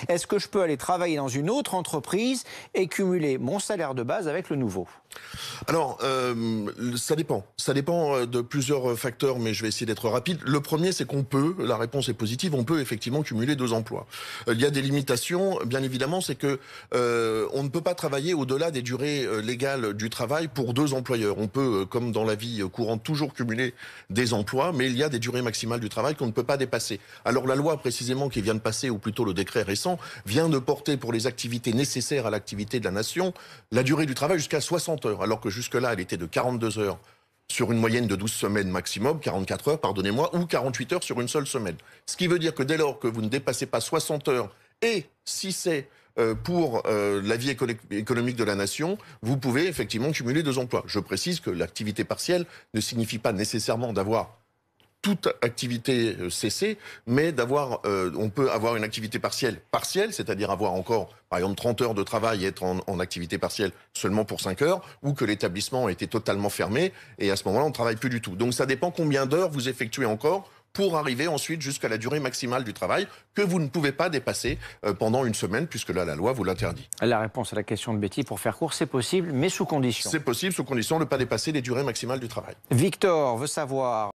Est-ce que je peux aller travailler dans une autre entreprise et cumuler mon salaire de base avec le nouveau? Alors, ça dépend. Ça dépend de plusieurs facteurs, mais je vais essayer d'être rapide. Le premier, c'est qu'on peut, la réponse est positive, on peut effectivement cumuler deux emplois. Il y a des limitations, bien évidemment, c'est que on ne peut pas travailler au-delà des durées légales du travail pour deux employeurs. On peut, comme dans la vie courante, toujours cumuler des emplois, mais il y a des durées maximales du travail qu'on ne peut pas dépasser. Alors la loi, précisément, qui vient de passer, ou plutôt le décret récent, vient de porter pour les activités nécessaires à l'activité de la nation, la durée du travail jusqu'à 60 heures, alors que jusque-là, elle était de 42 heures sur une moyenne de 12 semaines maximum, 44 heures, pardonnez-moi, ou 48 heures sur une seule semaine. Ce qui veut dire que dès lors que vous ne dépassez pas 60 heures, et si c'est pour la vie économique de la nation, vous pouvez effectivement cumuler deux emplois. Je précise que l'activité partielle ne signifie pas nécessairement d'avoir toute activité cessée, mais on peut avoir une activité partielle, c'est-à-dire avoir encore, par exemple, 30 heures de travail et être en activité partielle seulement pour 5 heures, ou que l'établissement a été totalement fermé, et à ce moment-là, on ne travaille plus du tout. Donc ça dépend combien d'heures vous effectuez encore pour arriver ensuite jusqu'à la durée maximale du travail, que vous ne pouvez pas dépasser pendant une semaine, puisque là, la loi vous l'interdit. La réponse à la question de Betty, pour faire court, c'est possible, mais sous condition. C'est possible, sous condition de ne pas dépasser les durées maximales du travail. Victor veut savoir...